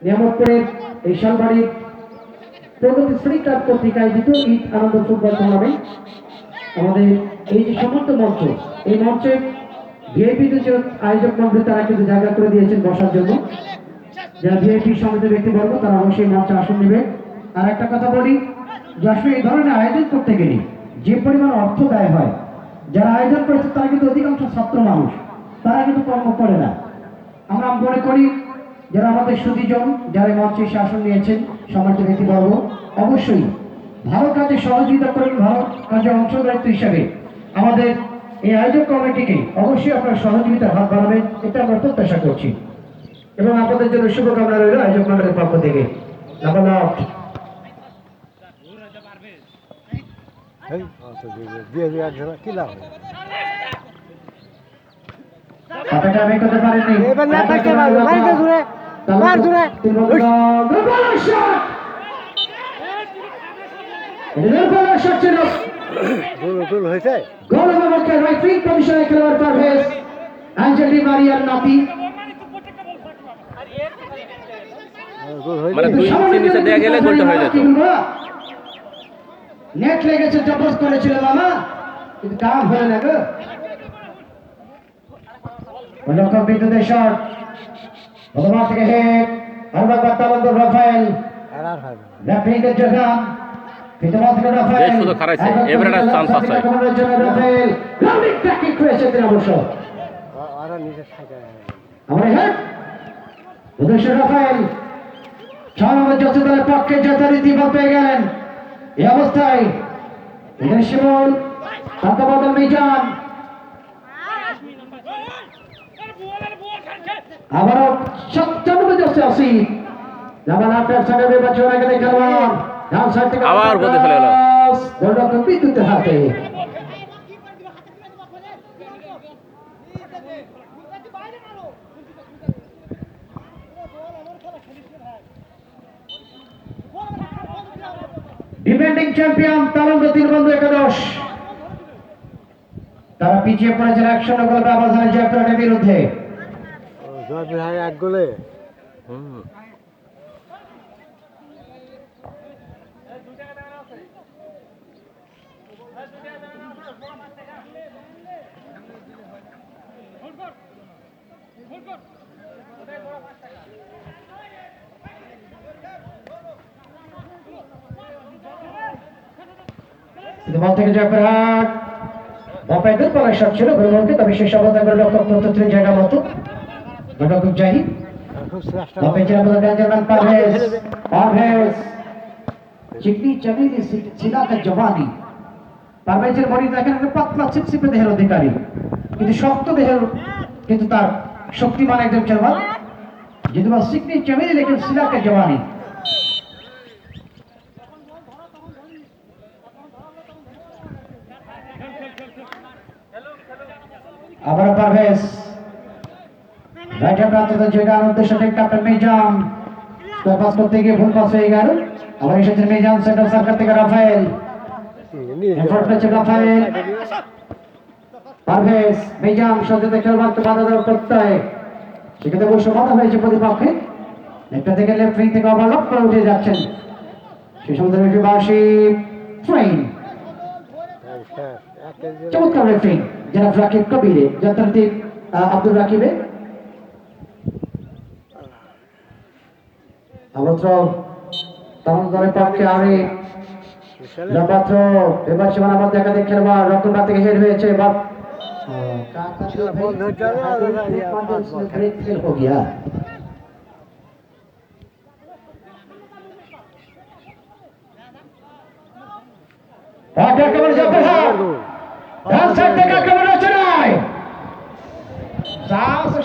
নিয়ামতপুরের এই শালবাড়ির প্রগতিশ্রী ক্লাব কর্তৃক আয়োজিত ঈদ আনন্দ ফুটবল টুর্নামেন্ট। আমাদের এই যে সমস্ত মঞ্চ, এই মঞ্চে ভিআইপিতে যে আয়োজক মন্ডলী তারা কিন্তু জায়গা করে দিয়েছেন বসার জন্য। যারা ভিআইপি সমিতির ব্যক্তিবর্গ তারা অবশ্যই মঞ্চে আসন নেবে। আর একটা কথা বলি যে আসলে এই ধরনের আয়োজন করতে গেলে যে পরিমাণ অর্থ ব্যয় হয়, যারা আয়োজন করেছে তারা কিন্তু অধিকাংশ ছাত্র মানুষ, তারা কিন্তু কর্ম করে না। আমরা মনে করি যারা আমাদের সুদীজন, যারা মঞ্চে এসে আসন নিয়েছেন সম্মানিত ব্যক্তিবর্গ, অবশ্যই ভালো কাজে সহযোগিতা করেন, ভালো কাজে অংশদারিত্ব হিসাবে আমাদের এই আয়োজক কমিটিকে অবশ্যই আপনার সহযোগিতার হাত বাড়াবেন, এটা আমরা প্রত্যাশা করছি এবং আপনাদের জন্য শুভকামনা রইল আয়োজক মন্ডলের পক্ষ থেকে। আমি করতে পারিনি নেট লেগেছে, জবরদস্ত করেছিল মামা, কিন্তু কাম হয়ে না গো। লক্ষ্য বিদ্যুতের শট, ভগবান থেকে হেড, আরবাকার তালন্দ রাফায়েল, লেফট জগাম, ফিতমা থেকে রাফায়েল, শুধু খারাইছে, এবারে একটা চান্স আছে রাফায়েল, গ্রাউন্ডিং ট্যাকল করেছে তিনি অবশ্য। আরে নিচে থাকে আমরা হেড, উদ্দেশ্য রাফায়েল, ছাড়ানো যতদলের পক্ষে যথারীতি বল পেয়ে গেলেন। এই অবস্থায় এখানে শিমুল, তত্ত্বাবধান মিজান, আবারও সপ্তমে যাচ্ছে আসিফ, যেমন আপনার সাথে নির্বাচন এখানে খেলোয়াড় ডান সাইড থেকে আবার বলতে ফেলে গেল গোলরক্ষক বিদ্যুতের হাতে। ডিফেন্ডিং চ্যাম্পিয়ন তালন্দ তিরবন্ধু একাদশ, তারা পিছিয়ে পড়েছেন 1-0 গোল ব্যবধানে জয়পুরহাটের বিরুদ্ধে। জয়পুরহাট এক গোলে বল থেকে জয়পুরহাট বাপায় দুর্বলের শট ছিল গোলমুখে, তবে শেষ অবস্থা করে রক্ষক প্রত্যেক জায়গা মতো গোলরক্ষক জাহিদ বাপায় চেরা বেঞ্জামিন পারভেজ চিকনি চমেলি সিলাকা জওয়ানি। পারভেজের বডি দেখেন পাতলা চিপচিপে দেহের অধিকারী, কিন্তু শক্ত দেহের, কিন্তু তার শক্তিমান একজন খেলোয়াড়। যদি বা চিকনি চমেলি লেকিন সিলাকা জওয়ানি। আবার পারভেজ রাইট প্রান্ততে জায়গার উদ্দেশ্যে ক্যাপ্টেন মিজান পাস করতে গিয়ে ভুল পাস হয়ে গেল। আবার এসেছেন মিজান, সেন্টার সার্কেল থেকে রাফায়েল, এফোর্ট পেয়েছে রাফায়েল, পারভেজ মিজান সন্ধ্যে খেলোয়াড়কে বাধা দেওয়ার করতে হয়, সেখানে অবশ্য বাধা হয়েছে প্রতিপক্ষে। একটা থেকে লেফট উইং থেকে ওভারলপ করে উঠে যাচ্ছেন সেই সময় বাসী ট্রেন, চমৎকার রেফারিং জনাব রাকিব কবিরে, যথারীতি আব্দুল রাকিবে। আমন্ত্র তখন দলের পক্ষে আমি মাত্র এবার সীমানা মধ্যে একাধিক খেলোয়াড় রক্ষণভাগ থেকে হেড হয়েছে বা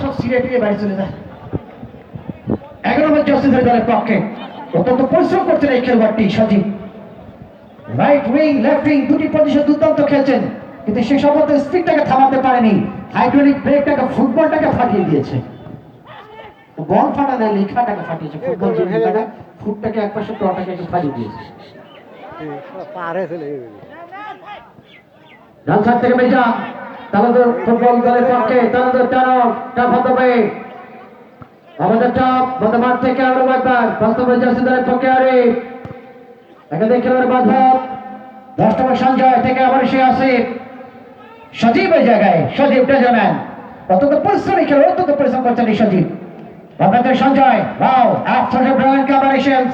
সব সিরিয়াটিয়ে বাড়ি চলে যায়। 11 নম্বর জার্সি দলের পক্ষে অত্যন্ত পরিশ্রম করছেন এই খেলোয়াড়টি সজীব। রাইট উইং লেফট উইং দুটি পজিশন দুর্দান্ত খেলছেন, কিন্তু সে সম্বন্ধে স্পিডটাকে থামাতে পারেনি। হাইড্রোলিক ব্রেকটাকে ফুটবলটাকে ফাটিয়ে দিয়েছে, বল ফাটা দেয় লেখাটাকে ফাটিয়েছে, ফুটবল যে লেখাটা ফুটটাকে একপাশে টটাকে ফাটিয়ে দিয়েছে। ডান সাইড থেকে মিজান, তালন্দ ফুটবল দলের পক্ষে তালন্দ টানক টাফা তবে আমাদের টপ বর্তমান থেকে আরো একবার বাস্তব জার্সিদারের পক্ষে আরিফ একাধিক খেলোয়াড় বাধব 10 নম্বর সঞ্জয় থেকে আবার সে আসে সজীব এই জায়গায় সজীব ডেজাম্যান অত্যন্ত পরিশ্রমী খেলোয়াড় অত্যন্ত পরিশ্রম করছেন এই সজীব আপনাদের Sanjay wow after the brilliant combinations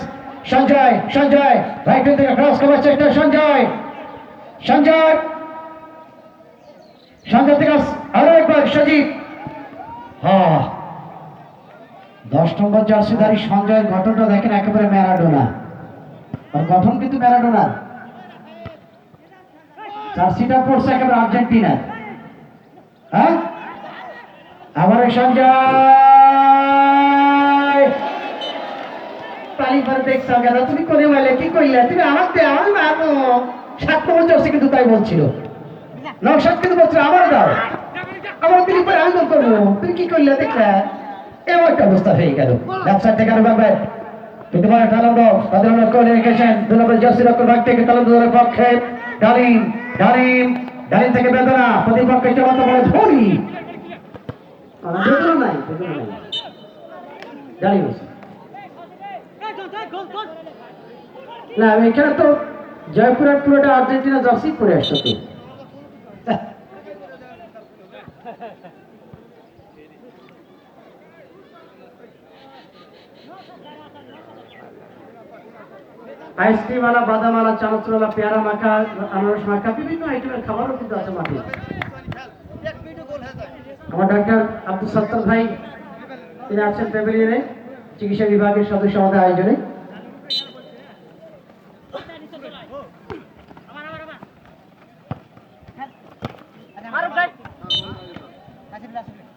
Sanjay Sanjay right থেকে ক্রস করার চেষ্টা সঞ্জয় সঞ্জয় সঞ্জয় থেকে আরো একবার সজীব হ্যাঁ 10 নম্বর জার্সিধারী সঞ্জয়ের গঠনটা দেখেন একেবারে ম্যারাডোনা আর গঠন কিন্তু ম্যারাডোনার জার্সিটা পড়ছে একেবারে আর্জেন্টিনা হ্যাঁ আবার সঞ্জয় তালিবার দেখছ কেন তুমি করে বলে কি কইলে তুমি আমাকে আমি মানো 7 নম্বর জার্সি কিন্তু তাই বলছিল নকশাদ কিন্তু বলছিল আমার দাও আমার তুমি পরে আমি গোল করবো তুমি কি করলে দেখলে এমন একটা অবস্থা হয়ে গেল ব্যবসার থেকে আরো বাড়বে কিন্তু মানে তালন্দ তাদের আমরা করে রেখেছেন 2 নম্বর জার্সি রক্ষক ভাগ থেকে তালন্দের পক্ষে ডালিম ডালিম ডালিম থেকে বেদনা প্রতিপক্ষে চলন্ত বড় ঝড়ি বেদনা নাই ডালিম না এখানে তো জয়পুরের পুরোটা আর্জেন্টিনা জার্সি পরে আসছো তো আইসক্রিম আলা বাদাম আলা চানাচুর আলা পেয়ারা মাখা আনারস মাখা বিভিন্ন আইটেমের খাবারও কিন্তু আছে মাঠে আমার ডাক্তার আব্দুল সত্তার ভাই তিনি আছেন প্যাভিলিয়নে চিকিৎসা বিভাগের সদস্য আমাদের আয়োজনে